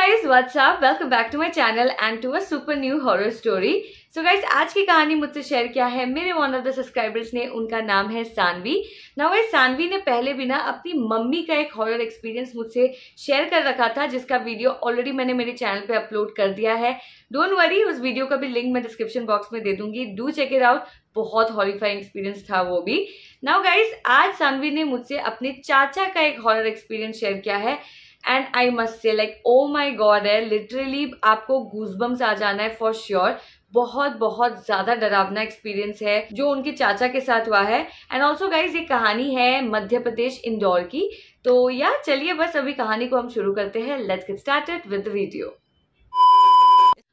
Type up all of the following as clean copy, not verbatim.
guys, what's up? Welcome back to my channel and to a super new horror story. So guys, आज की कहानी मुझसे share किया है मेरे वन ऑफ द सब्सक्राइबर्स ने। उनका नाम है सानवी। नाउ गाइस, सानवी ने पहले भी ना अपनी मम्मी का एक हॉरर एक्सपीरियंस मुझसे शेयर कर रखा था, जिसका वीडियो ऑलरेडी मैंने मेरे चैनल पे अपलोड कर दिया है। डोंट वरी, उस वीडियो का भी लिंक मैं डिस्क्रिप्शन बॉक्स में दे दूंगी। Do check it out. बहुत हॉरिफाइंग एक्सपीरियंस था वो भी। नाउ गाइस, आज सानवी ने मुझसे अपने चाचा का एक हॉरर एक्सपीरियंस शेयर किया है and I must say like oh my God है, लिटरली आपको गूजबम्स आ जाना है फॉर श्योर। बहुत बहुत ज्यादा डरावना एक्सपीरियंस है जो उनके चाचा के साथ हुआ है। एंड ऑल्सो गाइज, ये कहानी है मध्य प्रदेश इंदौर की। तो यार चलिए बस अभी कहानी को हम शुरू करते हैं। Let's get started with the video.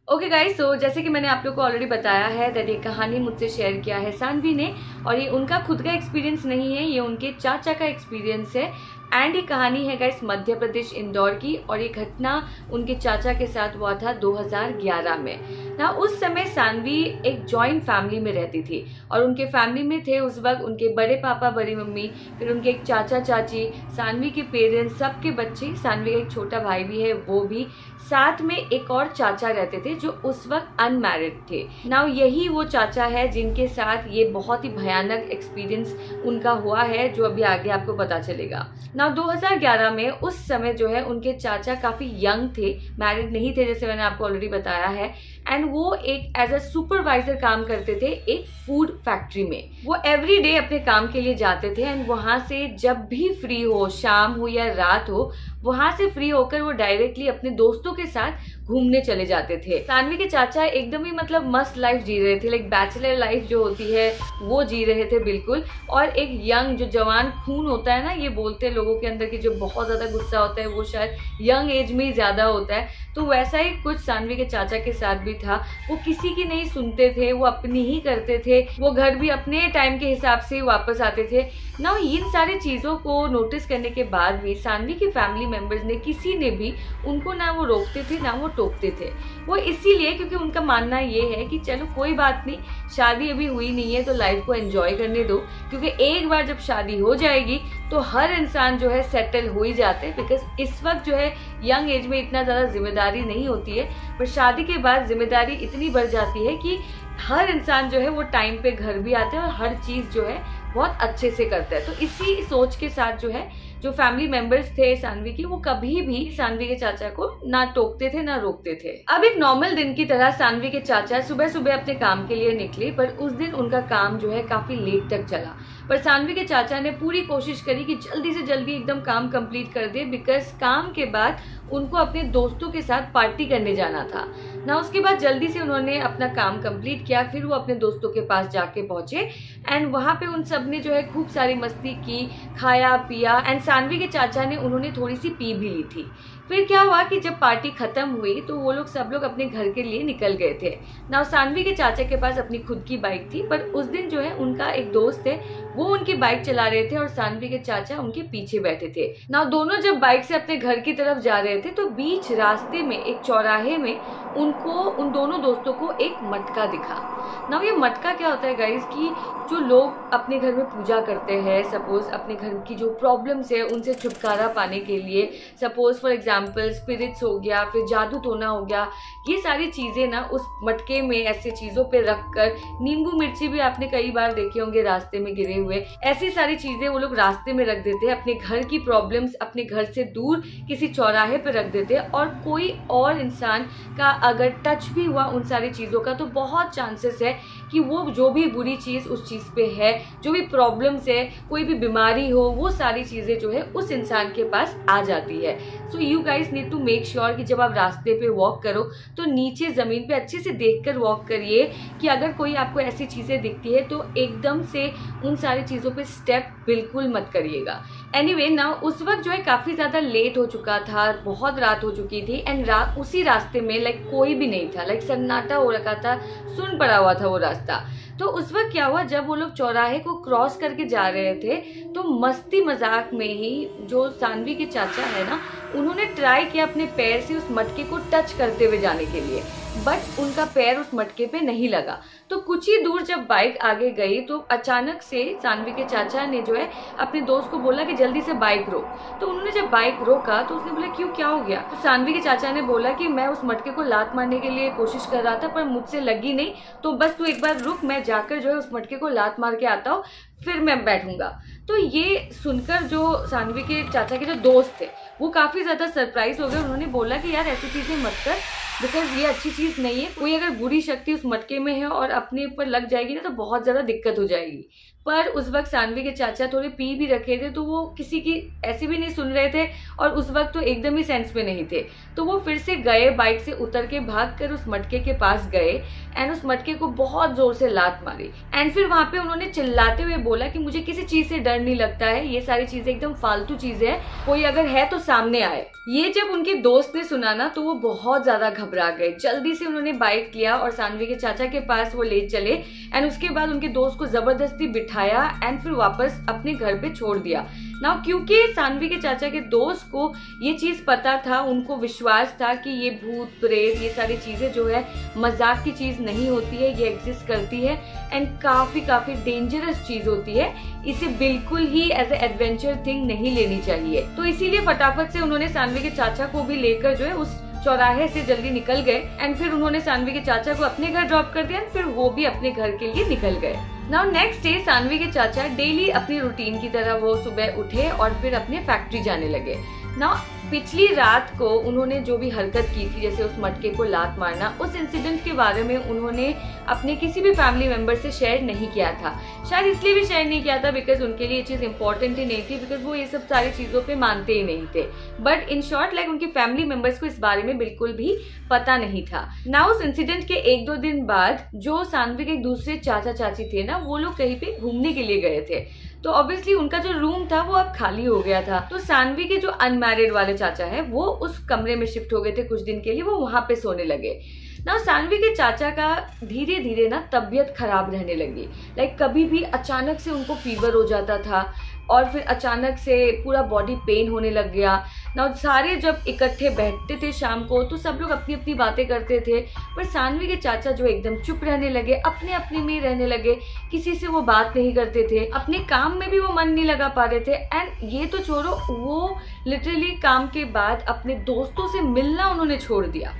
Okay guys, so जैसे कि मैंने आप लोग को ऑलरेडी बताया है दैट ये कहानी मुझसे शेयर किया है सानवी ने, और ये उनका खुद का एक्सपीरियंस नहीं है, ये उनके चाचा का एक्सपीरियंस है। एंड ये कहानी है गाइस मध्य प्रदेश इंदौर की, और ये घटना उनके चाचा के साथ हुआ था 2011 में। ना उस समय सानवी एक जॉइंट फैमिली में रहती थी, और उनके फैमिली में थे उस वक्त उनके बड़े पापा, बड़ी मम्मी, फिर उनके एक चाचा चाची, सानवी के पेरेंट्स, सबके बच्चे, सानवी का एक छोटा भाई भी है वो भी, साथ में एक और चाचा रहते थे जो उस वक्त अनमैरिड थे। नाउ यही वो चाचा है जिनके साथ ये बहुत ही भयानक एक्सपीरियंस उनका हुआ है, जो अभी आगे आपको पता चलेगा। नाउ 2011 में उस समय जो है उनके चाचा काफी यंग थे, मैरिड नहीं थे जैसे मैंने आपको ऑलरेडी बताया है। एंड वो एक एज अ सुपरवाइजर काम करते थे एक फूड फैक्ट्री में। वो एवरी डे अपने काम के लिए जाते थे एंड वहां से जब भी फ्री हो, शाम हो या रात हो, वहां से फ्री होकर वो डायरेक्टली अपने दोस्तों के साथ घूमने चले जाते थे। सानवी के चाचा एकदम ही मतलब मस्त लाइफ जी रहे थे, लाइक बैचलर लाइफ जो होती है वो जी रहे थे बिल्कुल। और एक यंग जो जवान खून होता है ना, ये बोलते हैं लोगों के अंदर की जो बहुत ज्यादा गुस्सा होता है वो शायद यंग एज में ही ज्यादा होता है, तो वैसा ही कुछ सानवी के चाचा के साथ भी था। वो किसी की नहीं सुनते थे, वो अपनी ही करते थे, वो घर भी अपने टाइम के हिसाब से वापस आते थे ना। इन सारी चीजों को नोटिस करने के बाद भी सानवी की फैमिली मेंबर्स ने, किसी ने भी उनको ना वो रोकते थे ना वो टोकते थे। वो इसीलिए क्योंकि उनका मानना ये है कि चलो कोई बात नहीं, शादी अभी हुई नहीं है तो लाइफ को एंजॉय करने दो, क्योंकि एक बार जब शादी हो जाएगी तो हर इंसान जो है सेटल हो ही जाते हैं। बिकॉज इस वक्त जो है यंग एज में इतना ज्यादा जिम्मेदारी नहीं होती है, पर शादी के बाद जिम्मेदारी इतनी बढ़ जाती है कि हर इंसान जो है वो टाइम पे घर भी आते हैं और हर चीज जो है बहुत अच्छे से करता है। तो इसी सोच के साथ जो है जो फैमिली मेंबर्स थे सानवी की, वो कभी भी सानवी के चाचा को ना टोकते थे ना रोकते थे। अब एक नॉर्मल दिन की तरह सानवी के चाचा सुबह सुबह अपने काम के लिए निकले, पर उस दिन उनका काम जो है काफी लेट तक चला। पर सानवी के चाचा ने पूरी कोशिश करी कि जल्दी से जल्दी एकदम काम कंप्लीट कर दे, बिकॉज काम के बाद उनको अपने दोस्तों के साथ पार्टी करने जाना था ना। उसके बाद जल्दी से उन्होंने अपना काम कंप्लीट किया, फिर वो अपने दोस्तों के पास जाके पहुंचे एंड वहां पे उन सब ने जो है खूब सारी मस्ती की, खाया पिया। एंड सानवी के चाचा ने उन्होंने थोड़ी सी पी भी ली थी। फिर क्या हुआ कि जब पार्टी खत्म हुई तो वो लोग सब लोग अपने घर के लिए निकल गए थे ना। सानवी के चाचा के पास अपनी खुद की बाइक थी, पर उस दिन जो है उनका एक दोस्त है वो उनकी बाइक चला रहे थे और सानवी के चाचा उनके पीछे बैठे थे ना। दोनों जब बाइक से अपने घर की तरफ जा रहे थे तो बीच रास्ते में एक चौराहे में उनको, उन दोनों दोस्तों को एक मटका दिखा ना। ये मटका क्या होता है गाइस, कि जो लोग अपने घर में पूजा करते हैं, सपोज अपने घर की जो प्रॉब्लम्स है उनसे छुटकारा पाने के लिए, सपोज फॉर एग्जांपल स्पिरिट्स हो गया, फिर जादू टोना हो गया, ये सारी चीजें ना उस मटके में ऐसे चीजों पे रखकर, नींबू मिर्ची भी आपने कई बार देखे होंगे रास्ते में गिरे हुए, ऐसी सारी चीजें वो लोग रास्ते में रख देते हैं। अपने घर की प्रॉब्लम्स अपने घर से दूर किसी चौराहे पे रख देते हैं, और कोई और इंसान का अगर टच भी हुआ उन सारी चीजों का तो बहुत चांसेस है कि वो जो भी बुरी चीज उस चीज पे है, जो भी प्रॉब्लम्स है, कोई भी बीमारी हो, वो सारी चीजें जो है उस इंसान के पास आ जाती है। So you guys need to make sure कि जब आप रास्ते पे वॉक करो तो नीचे जमीन पे अच्छे से देखकर वॉक करिए, कि अगर कोई आपको ऐसी चीजें दिखती है तो एकदम से उन सारी चीजों पे स्टेप बिल्कुल मत करिएगा। एनीवे ना, उस वक्त जो है काफी ज्यादा लेट हो चुका था, बहुत रात हो चुकी थी एंड उसी रास्ते में लाइक कोई भी नहीं था, लाइक सन्नाटा हो रखा था, सुन पड़ा हुआ था वो रास्ता। तो उस वक्त क्या हुआ, जब वो लोग चौराहे को क्रॉस करके जा रहे थे तो मस्ती मजाक में ही जो सानवी के चाचा है ना, उन्होंने ट्राई किया अपने पैर से उस मटके को टच करते हुए जाने के लिए। बट उनका पैर उस मटके पे नहीं लगा। तो कुछ ही दूर जब बाइक आगे गई तो अचानक से सानवी के चाचा ने जो है अपने दोस्त को बोला कि जल्दी से बाइक रोक। तो उन्होंने जब बाइक रोका तो उसने बोला क्यों, क्या हो गया? तो सानवी के चाचा ने बोला कि मैं उस मटके को लात मारने के लिए कोशिश कर रहा था पर मुझसे लगी नहीं, तो बस तू एक बार रुक, मैं जाकर जो है उस मटके को लात मार के आता हूँ, फिर मैं बैठूंगा। तो ये सुनकर जो सानवी के चाचा के जो दोस्त थे वो काफी ज्यादा सरप्राइज हो गए। उन्होंने बोला कि यार ऐसी चीजें मत कर, बिकॉज ये अच्छी चीज नहीं है। कोई अगर बुरी शक्ति उस मटके में है और अपने ऊपर लग जाएगी ना तो बहुत ज्यादा दिक्कत हो जाएगी। पर उस वक्त सानवी के चाचा थोड़े पी भी रखे थे तो वो किसी की ऐसी भी नहीं सुन रहे थे और उस वक्त तो एकदम ही सेंस में नहीं थे। तो वो फिर से गए, बाइक से उतर के भाग कर उस मटके के पास गए एंड उस मटके को बहुत जोर से लात मारी। एंड फिर वहां पे उन्होंने चिल्लाते हुए बोला कि मुझे किसी चीज से डर नहीं लगता है, ये सारी चीजें एकदम फालतू चीजें है, कोई अगर है तो सामने आए। ये जब उनके दोस्त ने सुना ना तो वो बहुत ज्यादा घबरा गए। जल्दी से उन्होंने बाइक लिया और सानवी के चाचा के पास वो ले चले एंड उसके बाद उनके दोस्त को जबरदस्ती बिठाया एंड फिर वापस अपने घर पे छोड़ दिया ना। क्योंकि सानवी के चाचा के दोस्त को ये चीज पता था, उनको विश्वास था कि ये भूत प्रेत ये सारी चीजें जो है मजाक की चीज नहीं होती है, ये एग्जिस्ट करती है एंड काफी डेंजरस चीज होती है, इसे बिल्कुल ही एज ए एडवेंचर थिंग नहीं लेनी चाहिए। तो इसीलिए फटाफट से उन्होंने सानवी के चाचा को भी लेकर जो है उस चौराहे से जल्दी निकल गए एंड फिर उन्होंने सानवी के चाचा को अपने घर ड्रॉप कर दिया एंड फिर वो भी अपने घर के लिए निकल गए। नाउ नेक्स्ट डे सानवी के चाचा डेली अपनी रूटीन की तरह वो सुबह उठे और फिर अपने फैक्ट्री जाने लगे। नाउ पिछली रात को उन्होंने जो भी हरकत की थी, जैसे उस मटके को लात मारना, उस इंसिडेंट के बारे में उन्होंने अपने किसी भी फैमिली मेंबर से शेयर नहीं किया था। शायद इसलिए भी शेयर नहीं किया था बिकॉज उनके लिए ये चीज इंपॉर्टेंट ही नहीं थी, बिकॉज वो ये सब सारी चीजों पे मानते ही नहीं थे। बट इन शॉर्ट लाइक उनकी फैमिली मेंबर्स को इस बारे में बिल्कुल भी पता नहीं था। ना उस इंसिडेंट के 1-2 दिन बाद जो सानवी के दूसरे चाचा चाची थे ना, वो लोग कहीं पे घूमने के लिए गए थे। तो ऑब्वियसली उनका जो रूम था वो अब खाली हो गया था। तो सानवी के जो अनमैरिड वाले चाचा है वो उस कमरे में शिफ्ट हो गए थे कुछ दिन के लिए, वो वहां पे सोने लगे ना। सानवी के चाचा का धीरे धीरे ना तबीयत खराब रहने लगी। लाइक कभी भी अचानक से उनको फीवर हो जाता था और फिर अचानक से पूरा बॉडी पेन होने लग गया ना। सारे जब इकट्ठे बैठते थे शाम को तो सब लोग अपनी अपनी बातें करते थे, पर सानवी के चाचा जो एकदम चुप रहने लगे, अपने अपने में रहने लगे, किसी से वो बात नहीं करते थे, अपने काम में भी वो मन नहीं लगा पा रहे थे। एंड ये तो छोड़ो, वो लिटरली काम के बाद अपने दोस्तों से मिलना उन्होंने छोड़ दिया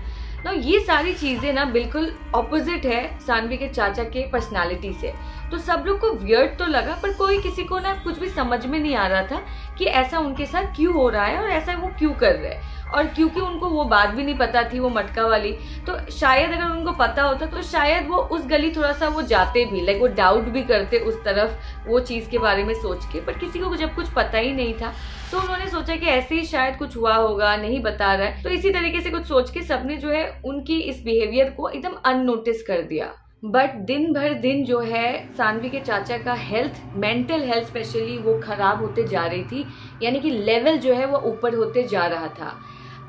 ना। ये सारी चीजें ना बिल्कुल ऑपोजिट है सानवी के चाचा के पर्सनालिटी से। तो सब लोग को वियर्ड तो लगा पर कोई किसी को ना कुछ भी समझ में नहीं आ रहा था कि ऐसा उनके साथ क्यों हो रहा है और ऐसा वो क्यों कर रहे हैं। और क्योंकि उनको वो बात भी नहीं पता थी, वो मटका वाली, तो शायद अगर उनको पता होता तो शायद वो उस गली थोड़ा सा वो जाते भी, लाइक वो डाउट भी करते उस तरफ वो चीज के बारे में सोच के। पर किसी को जब कुछ पता ही नहीं था तो उन्होंने सोचा कि ऐसे ही शायद कुछ हुआ होगा, नहीं बता रहा है, तो इसी तरीके से कुछ सोच के सबने जो है उनकी इस बिहेवियर को एकदम अननोटिस कर दिया। बट दिन भर दिन जो है सानवी के चाचा का हेल्थ, मेंटल हेल्थ स्पेशली, वो खराब होते जा रही थी, यानी कि लेवल जो है वो ऊपर होते जा रहा था।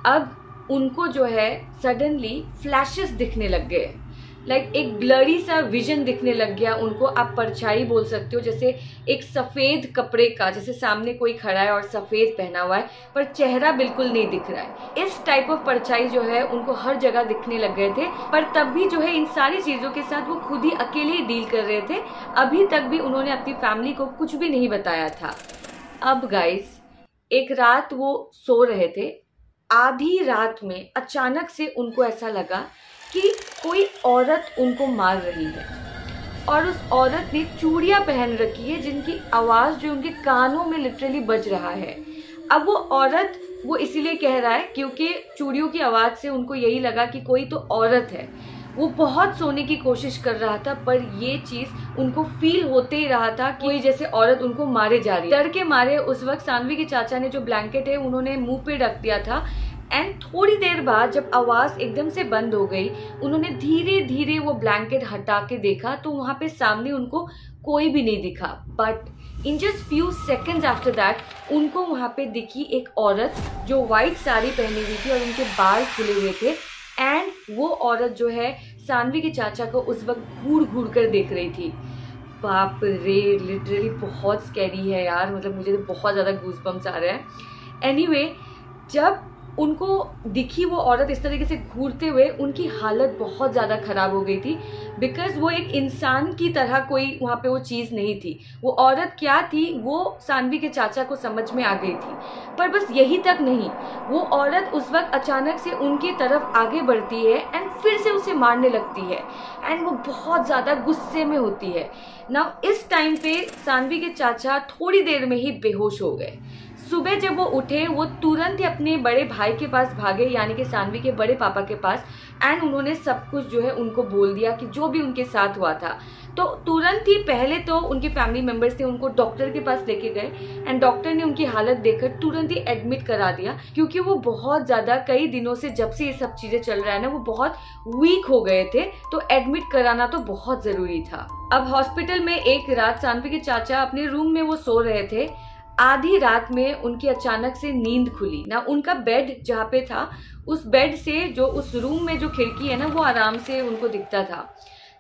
अब उनको जो है सडनली फ्लैशेस दिखने लग गए, लाइक एक ब्लरी सा विजन दिखने लग गया उनको। आप परछाई बोल सकते हो, जैसे एक सफेद कपड़े का, जैसे सामने कोई खड़ा है और सफेद पहना हुआ है पर चेहरा बिल्कुल नहीं दिख रहा है। इस टाइप ऑफ परछाई जो है उनको हर जगह दिखने लग गए थे। पर तब भी जो है इन सारी चीजों के साथ वो खुद ही अकेले ही डील कर रहे थे। अभी तक भी उन्होंने अपनी फैमिली को कुछ भी नहीं बताया था। अब गाइस, एक रात वो सो रहे थे, आधी रात में अचानक से उनको ऐसा लगा कि कोई औरत उनको मार रही है और उस औरत ने चूड़ियां पहन रखी है जिनकी आवाज जो उनके कानों में लिटरली बज रहा है। अब वो औरत, वो इसीलिए कह रहा है क्योंकि चूड़ियों की आवाज से उनको यही लगा कि कोई तो औरत है। वो बहुत सोने की कोशिश कर रहा था पर ये चीज उनको फील होते ही रहा था कि कोई जैसे औरत उनको मारे जा रही है। डर के मारे उस वक्त सानवी के चाचा ने जो ब्लैंकेट है उन्होंने मुंह पे रख दिया था। एंड थोड़ी देर बाद जब आवाज एकदम से बंद हो गई, उन्होंने धीरे धीरे वो ब्लैंकेट हटा के देखा तो वहां पे सामने उनको कोई भी नहीं दिखा। But in just few seconds after that उनको वहां पे दिखी एक औरत जो व्हाइट साड़ी पहनी हुई थी और उनके बाल खुले हुए थे। एंड वो औरत जो है सानवी के चाचा को उस वक्त घूर घूर कर देख रही थी। बाप रे, लिटरली बहुत स्कैरी है यार, मतलब मुझे तो बहुत ज्यादा गूज़बम्प्स आ रहे हैं। एनीवे, जब उनको दिखी वो औरत इस तरीके से घूरते हुए, उनकी हालत बहुत ज़्यादा ख़राब हो गई थी। बिकॉज़ वो एक इंसान की तरह कोई वहाँ पे वो चीज़ नहीं थी। वो औरत क्या थी वो सानवी के चाचा को समझ में आ गई थी। पर बस यही तक नहीं, वो औरत उस वक्त अचानक से उनकी तरफ आगे बढ़ती है एंड फिर से उसे मारने लगती है एंड वो बहुत ज़्यादा गुस्से में होती है ना। इस टाइम पे सानवी के चाचा थोड़ी देर में ही बेहोश हो गए। सुबह जब वो उठे, वो तुरंत ही अपने बड़े भाई के पास भागे, यानी कि सानवी के बड़े पापा के पास, एंड उन्होंने सब कुछ जो है उनको बोल दिया कि जो भी उनके साथ हुआ था। तो तुरंत ही पहले तो उनके फैमिली मेंबर्स थे उनको डॉक्टर के पास लेके गए एंड डॉक्टर ने उनकी हालत देखकर तुरंत ही एडमिट करा दिया, क्योंकि वो बहुत ज़्यादा कई दिनों से जब से ये सब चीज़ें चल रहा है ना, वो बहुत वीक हो गए थे। तो एडमिट कराना तो बहुत ज़रूरी था। अब हॉस्पिटल में एक रात सानवी के चाचा अपने रूम में वो सो रहे थे। आधी रात में उनकी अचानक से नींद खुली ना। उनका बेड जहाँ पे था, उस बेड से जो उस रूम में जो खिड़की है ना, वो आराम से उनको दिखता था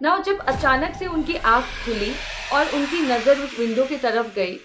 ना। जब अचानक से उनकी आंख खुली और उनकी नज़र उस विंडो की तरफ गई,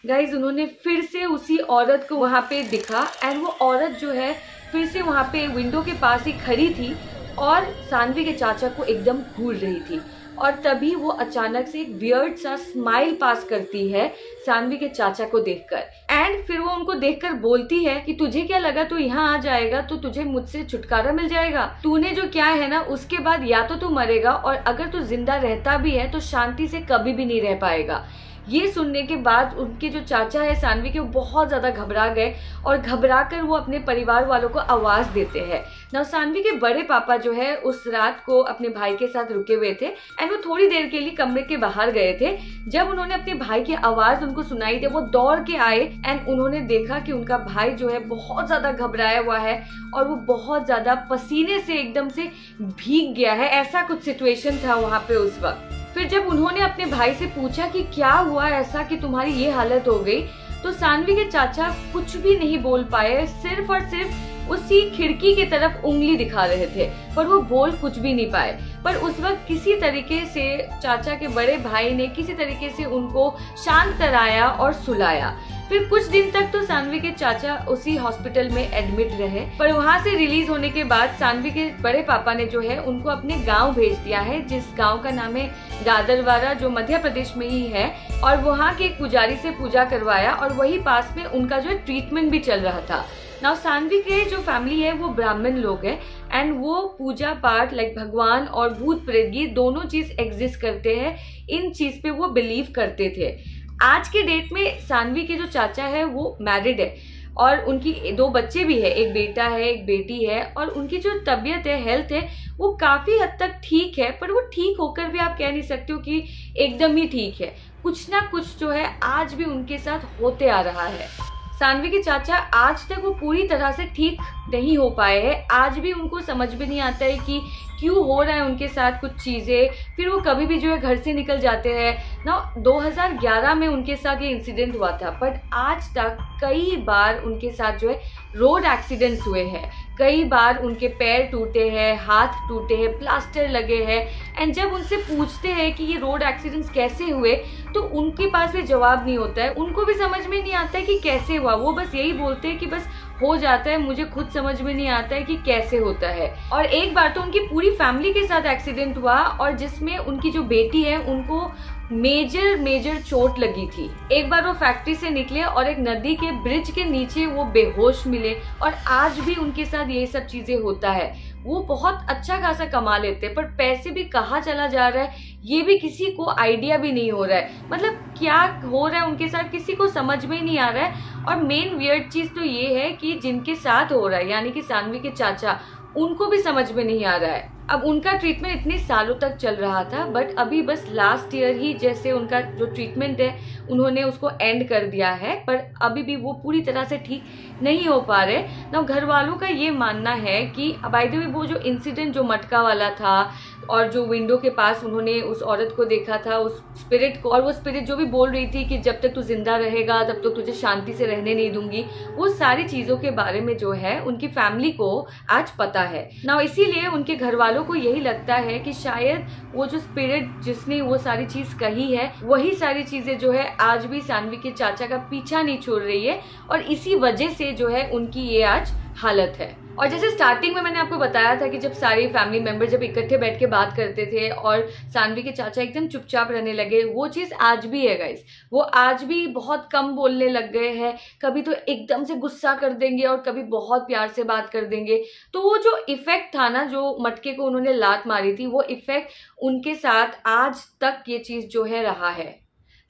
गाइज उन्होंने फिर से उसी औरत को वहाँ पे दिखा एंड वो औरत जो है फिर से वहाँ पे विंडो के पास ही खड़ी थी और सानवी के चाचा को एकदम घूर रही थी। और तभी वो अचानक से एक वियर्ड सा स्माइल पास करती है सानवी के चाचा को देखकर एंड फिर वो उनको देखकर बोलती है कि तुझे क्या लगा तू यहाँ आ जाएगा तो तुझे मुझसे छुटकारा मिल जाएगा? तूने जो क्या है ना, उसके बाद या तो तू मरेगा और अगर तू जिंदा रहता भी है तो शांति से कभी भी नहीं रह पाएगा। ये सुनने के बाद उनके जो चाचा है सानवी के, वो बहुत ज़्यादा घबरा गए और घबरा कर वो अपने परिवार वालों को आवाज़ देते हैं ना। सानवी के बड़े पापा जो है उस रात को अपने भाई के साथ रुके हुए थे एंड वो थोड़ी देर के लिए कमरे के बाहर गए थे। जब उन्होंने अपने भाई की आवाज़ उनको सुनाई थी, वो दौड़ के आए एंड उन्होंने देखा कि उनका भाई जो है बहुत ज़्यादा घबराया हुआ है और वो बहुत ज़्यादा पसीने से एकदम से भीग गया है। ऐसा कुछ सिचुएशन था वहाँ पे उस वक्त। फिर जब उन्होंने अपने भाई से पूछा कि क्या हुआ ऐसा कि तुम्हारी ये हालत हो गई, तो सानवी के चाचा कुछ भी नहीं बोल पाए, सिर्फ और सिर्फ उसी खिड़की की तरफ उंगली दिखा रहे थे, पर वो बोल कुछ भी नहीं पाए। पर उस वक्त किसी तरीके से चाचा के बड़े भाई ने किसी तरीके से उनको शांत कराया और सुलाया। फिर कुछ दिन तक तो सानवी के चाचा उसी हॉस्पिटल में एडमिट रहे, पर वहाँ से रिलीज होने के बाद सानवी के बड़े पापा ने जो है उनको अपने गांव भेज दिया है, जिस गांव का नाम है गादरवारा, जो मध्य प्रदेश में ही है। और वहाँ के एक पुजारी से पूजा करवाया और वही पास में उनका जो है ट्रीटमेंट भी चल रहा था। नाउ सानवी के जो फैमिली है वो ब्राह्मण लोग हैं एंड वो पूजा पाठ लाइक भगवान और भूत प्रेत ये दोनों चीज एग्जिस्ट करते हैं। इन चीज पे वो बिलीव करते थे। आज के डेट में सानवी के जो चाचा है वो मैरिड है और उनकी 2 बच्चे भी है, एक बेटा है एक बेटी है। और उनकी जो तबीयत है, हेल्थ है, वो काफी हद तक ठीक है, पर वो ठीक होकर भी आप कह नहीं सकते हो कि एकदम ही ठीक है। कुछ ना कुछ जो है आज भी उनके साथ होते आ रहा है। सानवी के चाचा आज तक वो पूरी तरह से ठीक नहीं हो पाए हैं। आज भी उनको समझ में नहीं आता है कि क्यों हो रहा है उनके साथ कुछ चीज़ें। फिर वो कभी भी जो है घर से निकल जाते हैं ना। 2011 में उनके साथ ये इंसिडेंट हुआ था, बट आज तक कई बार उनके साथ जो है रोड एक्सीडेंट्स हुए हैं। कई बार उनके पैर टूटे हैं, हाथ टूटे हैं, प्लास्टर लगे हैं। एंड जब उनसे पूछते हैं कि ये रोड एक्सीडेंट्स कैसे हुए, तो उनके पास भी जवाब नहीं होता है। उनको भी समझ में नहीं आता है कि कैसे हुआ। वो बस यही बोलते हैं कि बस हो जाता है, मुझे खुद समझ में नहीं आता है कि कैसे होता है। और एक बार तो उनकी पूरी फैमिली के साथ एक्सीडेंट हुआ और जिसमें उनकी जो बेटी है उनको मेजर चोट लगी थी। एक बार वो फैक्ट्री से निकले और एक नदी के ब्रिज के नीचे वो बेहोश मिले और आज भी उनके साथ ये सब चीजें होता है। वो बहुत अच्छा खासा कमा लेते हैं, पर पैसे भी कहाँ चला जा रहा है ये भी किसी को आइडिया भी नहीं हो रहा है। मतलब क्या हो रहा है उनके साथ किसी को समझ में ही नहीं आ रहा है। और मेन वियर्ड चीज तो ये है कि जिनके साथ हो रहा है यानी कि सानवी के चाचा, उनको भी समझ में नहीं आ रहा है। अब उनका ट्रीटमेंट इतने सालों तक चल रहा था, बट अभी बस लास्ट ईयर ही जैसे उनका जो ट्रीटमेंट है उन्होंने उसको एंड कर दिया है, पर अभी भी वो पूरी तरह से ठीक नहीं हो पा रहे ना। घर वालों का ये मानना है कि बाय द वे वो जो इंसिडेंट जो मटका वाला था और जो विंडो के पास उन्होंने उस औरत को देखा था, उस स्पिरिट को, और वो स्पिरिट जो भी बोल रही थी कि जब तक तू जिंदा रहेगा तब तक तुझे शांति से रहने नहीं दूंगी, वो सारी चीजों के बारे में जो है उनकी फैमिली को आज पता है ना। इसीलिए उनके घर वालों को यही लगता है कि शायद वो जो स्पिरिट जिसने वो सारी चीज कही है वही सारी चीजें जो है आज भी सानवी के चाचा का पीछा नहीं छोड़ रही है और इसी वजह से जो है उनकी ये आज हालत है। और जैसे स्टार्टिंग में मैंने आपको बताया था कि जब सारे फैमिली मेंबर जब इकट्ठे बैठ के बात करते थे और सानवी के चाचा एकदम चुपचाप रहने लगे, वो चीज आज भी है गाइस। वो आज भी बहुत कम बोलने लग गए हैं, कभी तो एकदम से गुस्सा कर देंगे और कभी बहुत प्यार से बात कर देंगे। तो वो जो इफेक्ट था ना, जो मटके को उन्होंने लात मारी थी, वो इफेक्ट उनके साथ आज तक ये चीज जो है रहा है।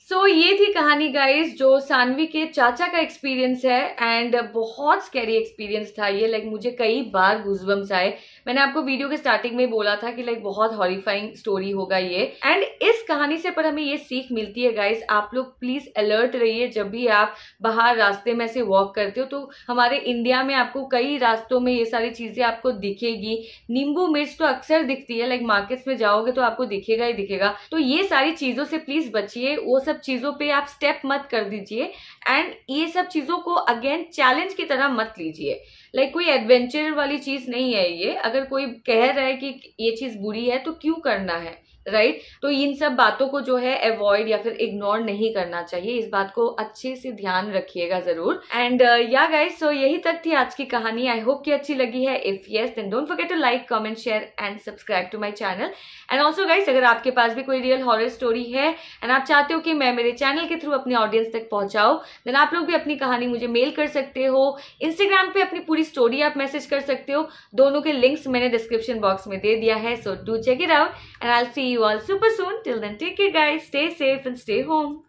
ये थी कहानी गाइस, जो सानवी के चाचा का एक्सपीरियंस है एंड बहुत स्कैरी एक्सपीरियंस था ये। मुझे कई बार गूज़बम्स आए। मैंने आपको वीडियो के स्टार्टिंग में बोला था कि बहुत हॉरिफाइंग स्टोरी होगा ये। एंड इस कहानी से पर हमें ये सीख मिलती है गाइस, आप लोग प्लीज अलर्ट रहिए जब भी आप बाहर रास्ते में से वॉक करते हो। तो हमारे इंडिया में आपको कई रास्तों में ये सारी चीजें आपको दिखेगी। नींबू मिर्च तो अक्सर दिखती है, मार्केट्स में जाओगे तो आपको दिखेगा ही दिखेगा। तो ये सारी चीजों से प्लीज बचिए, वो सब चीजों पे आप स्टेप मत कर दीजिए एंड ये सब चीजों को अगेन चैलेंज की तरह मत लीजिए। कोई एडवेंचर वाली चीज नहीं है ये। अगर कोई कह रहा है कि ये चीज बुरी है तो क्यों करना है, राइट? तो इन सब बातों को जो है अवॉइड या फिर इग्नोर नहीं करना चाहिए। इस बात को अच्छे से ध्यान रखिएगा जरूर। एंड या गाइस, सो यही तक थी आज की कहानी। आई होप कि अच्छी लगी है। If yes then don't forget to like, comment, share and subscribe to my channel. And also guys, अगर आपके पास भी कोई रियल हॉरर स्टोरी है एंड आप चाहते हो कि मैं मेरे चैनल के थ्रू अपनी ऑडियंस तक पहुंचाऊं, देन आप लोग भी अपनी कहानी मुझे मेल कर सकते हो। इंस्टाग्राम पे अपनी पूरी स्टोरी आप मैसेज कर सकते हो। दोनों के लिंक्स मैंने डिस्क्रिप्शन बॉक्स में दे दिया है, so do check it out and I'll see you all super soon. Till then, take care guys, stay safe and stay home.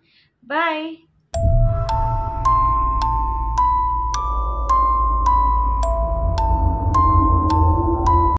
Bye.